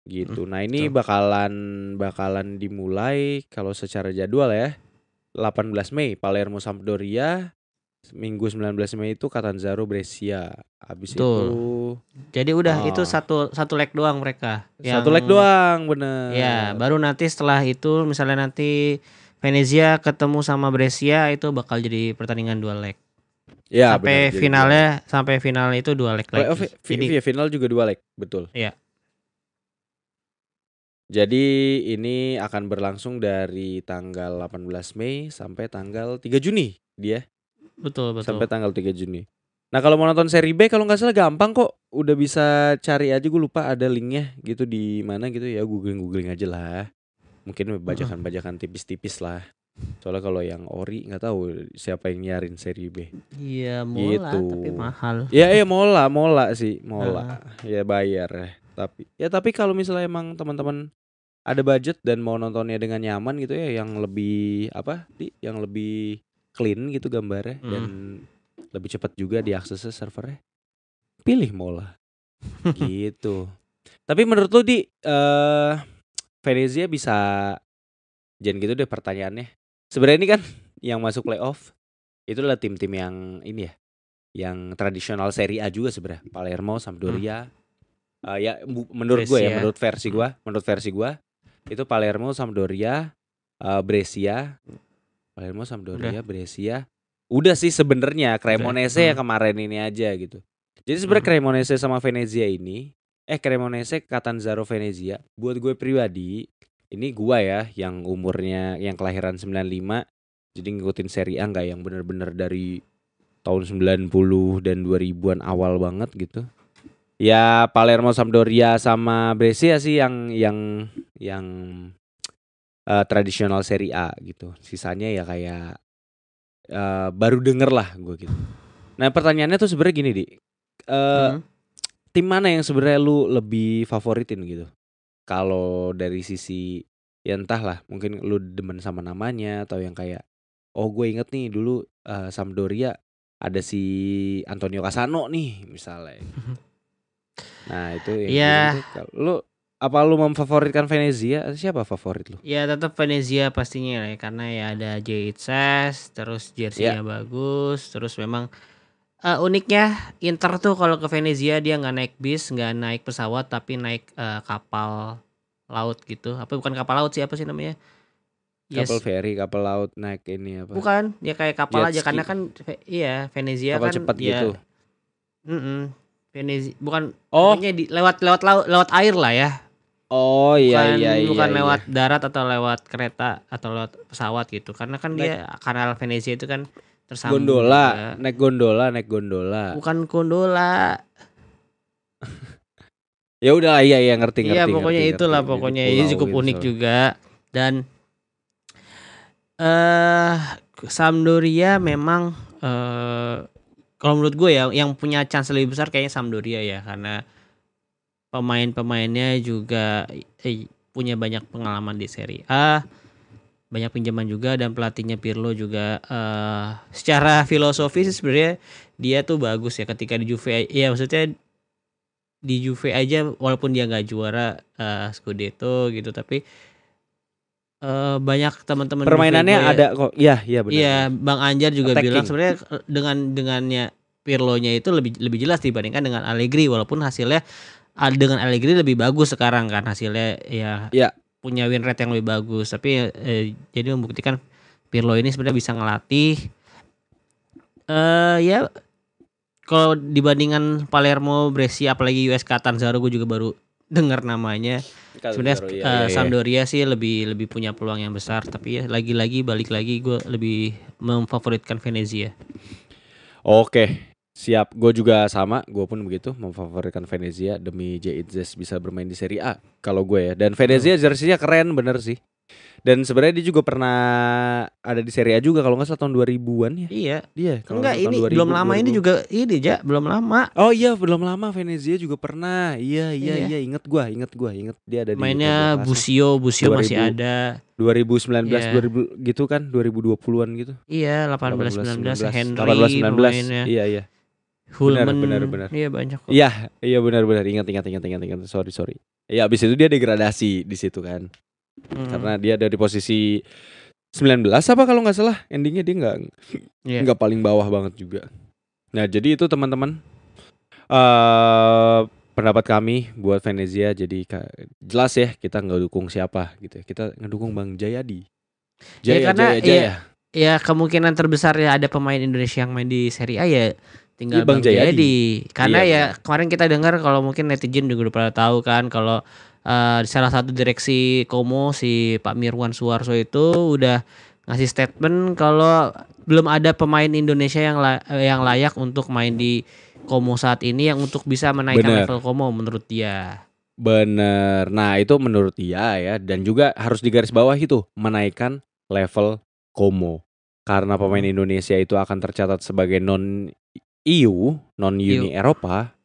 gitu. Nah, ini bakalan dimulai kalau secara jadwal ya. 18 Mei Palermo Sampdoria, Minggu 19 Mei itu Catanzaro Brescia. Habis itu jadi udah itu satu leg doang mereka. Satu leg doang, bener. Ya, baru nanti setelah itu misalnya nanti Venezia ketemu sama Brescia itu bakal jadi pertandingan 2 leg. Ya, sampai final itu 2 leg lagi. Jadi final juga 2 leg, betul. Iya. Jadi ini akan berlangsung dari tanggal 18 Mei sampai tanggal 3 Juni dia. Betul. Sampai tanggal 3 Juni. Nah, kalau mau nonton Serie B kalau nggak salah gampang kok. Udah bisa cari aja, gue lupa ada linknya gitu di mana gitu ya, googling aja lah. Mungkin bajakan tipis-tipis lah. Soalnya kalau yang ori nggak tahu siapa yang nyarin Serie B. Iya, mola gitu. Tapi mahal. Ya mola sih, mola. Ya bayar. Tapi kalau misalnya emang teman-teman ada budget dan mau nontonnya dengan nyaman gitu ya, yang lebih yang lebih clean gitu gambarnya dan lebih cepat juga diaksesnya servernya, pilih mola gitu. Tapi menurut lu Venezia bisa, jangan gitu deh pertanyaannya. Sebenarnya ini kan yang masuk playoff itu adalah tim-tim yang ini ya, yang tradisional Serie A juga sebenarnya. Palermo, Sampdoria. Menurut gue ya, menurut versi gue itu Palermo, Sampdoria, Brescia. Brescia. Udah sih sebenarnya Cremonese ya kemarin ini aja gitu. Jadi sebenarnya Cremonese sama Venezia ini Cremonese, Catanzaro, Venezia, buat gue pribadi, ini gue ya yang umurnya yang kelahiran 95, jadi ngikutin Serie A enggak yang benar-benar dari tahun 90 dan 2000-an awal banget gitu. Ya Palermo, Sampdoria sama Brescia sih yang tradisional Serie A gitu. Sisanya ya kayak baru denger lah gue gitu. Nah, pertanyaannya tuh sebenarnya gini, Di. Tim mana yang sebenarnya lu lebih favoritin gitu? Kalau dari sisi ya entahlah, mungkin lu demen sama namanya atau yang kayak gue inget nih dulu Sampdoria ada si Antonio Cassano nih misalnya. Nah, itu yang lu lu memfavoritkan Venezia? Siapa favorit lu? Ya tetap Venezia pastinya ya, karena ya ada Jaitzes, terus jersey-nya bagus, terus memang uniknya Inter tuh kalau ke Venezia dia nggak naik bis, nggak naik pesawat, tapi naik kapal laut gitu. Apa bukan kapal laut sih, apa sih namanya? Kapal feri, kapal laut, naik ini apa? Bukan, ya kayak kapal aja karena kan Venezia kapal kan cepat gitu. Venezia bukan, Oh, pokoknya lewat air lah ya. oh iya Bukan iya iya bukan iya. lewat darat atau lewat kereta atau lewat pesawat gitu. Karena kan Naik dia kanal Venezia itu kan tersambung gondola, juga. naik gondola, naik gondola. Bukan gondola. Ya udah, iya iya, ngerti Iya, ngerti pokoknya ngerti ngerti. itulah Di pokoknya. Ini pulau cukup gitu unik soalnya. juga dan eh Sampdoria memang kalau menurut gue ya yang punya chance lebih besar kayaknya Sampdoria ya, karena pemain-pemainnya juga punya banyak pengalaman di Serie A, banyak pinjaman juga, dan pelatihnya Pirlo juga secara filosofi sih sebenarnya dia tuh bagus ya ketika di Juve. Ya maksudnya di Juve aja walaupun dia nggak juara Scudetto gitu, tapi banyak teman-teman Juve Permainannya gue ya. ada kok. Iya iya, benar Iya, benar. Bang Anjar juga bilang Attacking. sebenarnya dengannya Pirlo-nya itu lebih jelas dibandingkan dengan Allegri, walaupun hasilnya dengan Allegri lebih bagus sekarang kan hasilnya ya, Iya, punya win rate yang lebih bagus, tapi jadi membuktikan Pirlo ini sebenarnya bisa ngelatih ya kalau dibandingkan Palermo, Brescia, apalagi US Catanzaro gue juga baru dengar namanya. Sebenarnya Catanzaro, iya iya iya. Sampdoria sih lebih punya peluang yang besar, tapi ya lagi-lagi balik lagi gue lebih memfavoritkan Venezia. Oke, siap. Gue juga sama. Gue pun begitu, memfavoritkan Venezia demi Jaitzes bisa bermain di Serie A. Kalau gue ya. Dan Venezia jersey-nya keren bener sih. Dan sebenarnya dia juga pernah ada di Serie A juga kalau nggak salah tahun 2000-an ya. Iya. Dia kalau Enggak, nggak salah tahun ini 2000 belum lama, ini 2000. juga ini belum lama. Oh iya, belum lama Venezia juga pernah. Iya iya Iya. iya, inget dia ada di Liga Mainnya Klasmen. Busio masih 2000 ada. 2019 Iya. 2000 gitu kan, 2020-an gitu. Iya, 18 18 19 19 18 Henry 19. pemainnya. Iya iya. Benar Hulman. benar benar. Iya banyak kok. Iya, iya benar-benar ingat. Sorry. Ya abis itu dia degradasi di situ kan. Karena dia dari posisi 19 apa kalau nggak salah, endingnya dia Iya. nggak paling bawah banget juga. Nah jadi itu teman-teman pendapat kami buat Venezia. Jadi jelas ya kita nggak dukung siapa gitu ya. Kita ngedukung Bang Jayadi. Ya karena Jaya. ya kemungkinan terbesar ya ada pemain Indonesia yang main di Serie A ya tinggal Iya, Bang Bang Jayadi. Jayadi. Karena Iya, ya benar. kemarin kita dengar kalau mungkin netizen juga udah pada tahu kan kalau salah satu direksi Como si Pak Mirwan Suwarso itu udah ngasih statement kalau belum ada pemain Indonesia yang layak untuk main di Como saat ini yang untuk bisa menaikkan Bener. level Como menurut dia. Bener. Nah itu menurut dia ya. Dan juga harus digarisbawahi tuh, menaikkan level Como. Karena pemain Indonesia itu akan tercatat sebagai non-EU, non-Uni Eropa,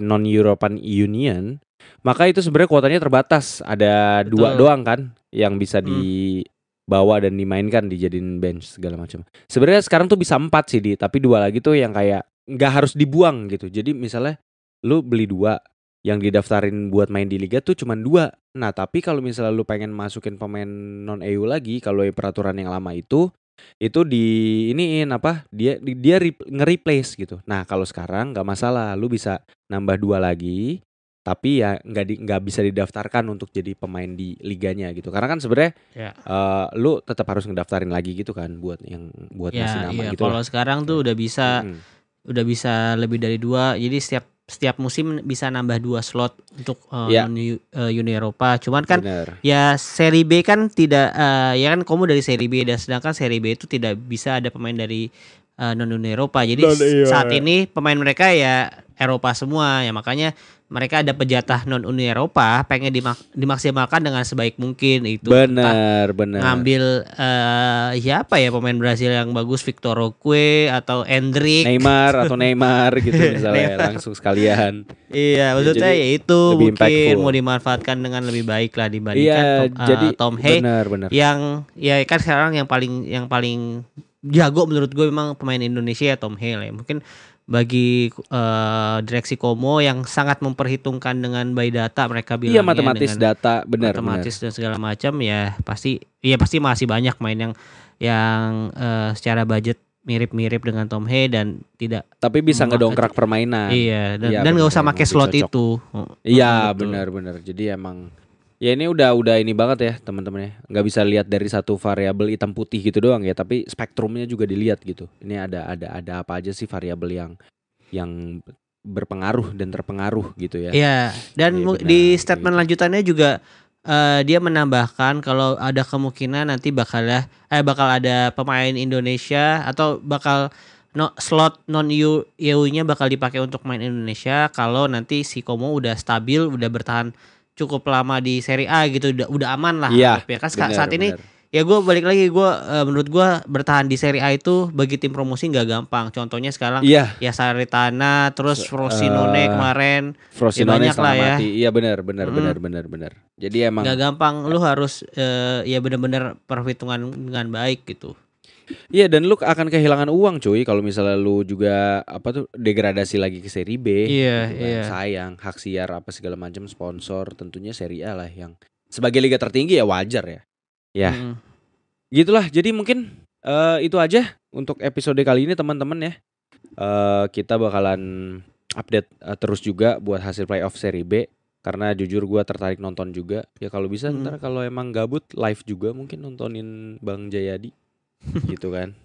non-European Union. Maka itu sebenarnya kuotanya terbatas. Ada Betul. 2 doang kan yang bisa dibawa dan dimainkan, dijadiin bench segala macam. Sebenarnya sekarang tuh bisa 4 sih tapi 2 lagi tuh yang kayak nggak harus dibuang gitu. Jadi misalnya lu beli 2, yang didaftarin buat main di liga tuh cuma 2. Nah tapi kalau misalnya lu pengen masukin pemain non EU lagi, kalau peraturan yang lama itu di iniin apa, dia nge-replace gitu. Nah kalau sekarang nggak masalah, lu bisa nambah 2 lagi, tapi ya nggak bisa didaftarkan untuk jadi pemain di liganya gitu. Karena kan sebenarnya lu tetap harus ngedaftarin lagi gitu kan buat ngasih nama gitu. Kalau sekarang tuh udah bisa lebih dari 2. Jadi setiap musim bisa nambah 2 slot untuk Uni Eropa. Cuman kan ya Serie B kan tidak ya kan kamu dari Serie B, dan sedangkan Serie B itu tidak bisa ada pemain dari non Uni Eropa. Jadi saat ini pemain mereka ya Eropa semua ya, makanya mereka ada pejatah non Uni Eropa pengen dimaksimalkan dengan sebaik mungkin itu. Benar. Ngambil siapa ya pemain Brasil yang bagus, Victor Roque atau Endrick, Neymar gitu misalnya langsung sekalian. Iya, maksudnya ya itu mungkin impactful. mau dimanfaatkan dengan lebih baik lah dibandingkan Tom Hay benar. yang ya kan sekarang yang paling jago menurut gue memang pemain Indonesia ya Tom Hay lah ya. Mungkin bagi direksi Como yang sangat memperhitungkan dengan by data, mereka bilangnya matematis dengan data, benar. dan segala macam, ya pasti masih banyak main yang secara budget mirip-mirip dengan Tom Hay dan tidak, tapi bisa ngedongkrak permainan. Iya, dan nggak usah pakai slot itu. Iya, benar. Jadi emang ya ini udah ini banget ya teman-teman ya. Nggak bisa lihat dari satu variabel hitam putih gitu doang ya, tapi spektrumnya juga dilihat gitu. Ini ada apa aja sih variabel yang berpengaruh dan terpengaruh gitu ya. Iya, dan Iya, benar, di kayak statement gitu. lanjutannya juga dia menambahkan kalau ada kemungkinan nanti bakal ada pemain Indonesia atau bakal slot non EU-nya bakal dipakai untuk main Indonesia kalau nanti si Como udah stabil, udah bertahan cukup lama di Serie A gitu, udah aman lah Iya, anggapnya. Kan benar, saat ini benar. ya gue balik lagi menurut gue bertahan di Serie A itu bagi tim promosi nggak gampang. Contohnya sekarang Iya, ya Salernitana, terus Frosinone kemarin. Ya Frosinone banyak lah setengah ya. mati. Iya benar, benar, Mm-mm. benar, benar, benar. Jadi emang Nggak gampang, lu harus ya benar-benar perhitungan dengan baik gitu. iya, dan lu akan kehilangan uang cuy kalau misalnya lu juga apa tuh degradasi lagi ke seri B Iya, gitu kan. iya. Sayang, hak siar apa segala macam, sponsor, tentunya seri A lah yang sebagai liga tertinggi ya wajar ya. Ya, Mm-mm. gitulah. Jadi mungkin itu aja untuk episode kali ini teman-teman ya. Kita bakalan update terus juga buat hasil playoff seri B karena jujur gua tertarik nonton juga. Ya kalau bisa Mm-mm. ntar kalau emang gabut live juga mungkin nontonin Bang Jayadi gitu kan.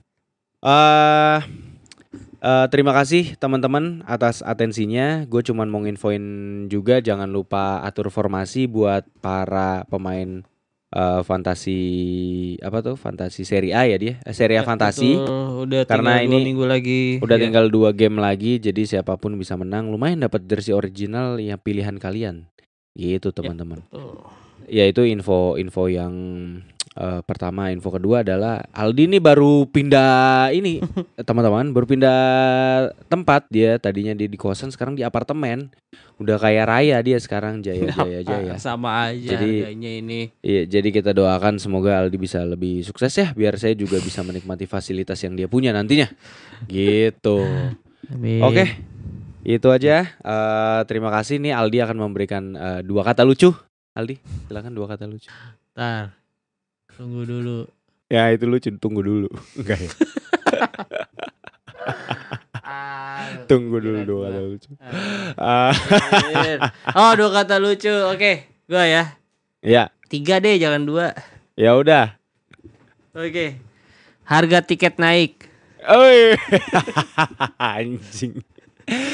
Terima kasih teman-teman atas atensinya. Gue cuman mau nginfoin juga jangan lupa atur formasi buat para pemain fantasi apa tuh? Fantasi Serie A ya dia. Serie A Ya, fantasi. betul. Udah tinggal Karena 2 ini minggu lagi. udah Ya. tinggal 2 game lagi jadi siapapun bisa menang. Lumayan dapat jersey original yang pilihan kalian. Gitu Ya, teman-teman. betul. Ya itu info yang pertama. Info kedua adalah Aldi ini baru pindah ini teman-teman, baru pindah tempat. Dia tadinya di kosan, sekarang di apartemen. Udah kaya raya dia sekarang, jaya. Sama aja Jadi harganya ini. iya, jadi kita doakan semoga Aldi bisa lebih sukses ya, biar saya juga bisa menikmati fasilitas yang dia punya nantinya. Gitu. Amin. Oke, itu aja. Terima kasih nih Aldi akan memberikan 2 kata lucu. Aldi, silakan 2 kata lucu. Ntar, tunggu dulu. Ya itu lucu, tunggu dulu. Enggak ya. Tunggu dulu 2 kata lucu. Oh, 2 kata lucu. Oke, gua ya. Ya, 3 deh, jangan 2. ya udah. Oke. Harga tiket naik. Oi. Anjing.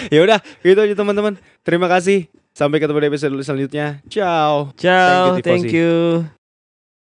Ya udah, gitu aja teman-teman. Terima kasih. Sampai ketemu di episode selanjutnya. Ciao. Ciao, Tifosi. thank you.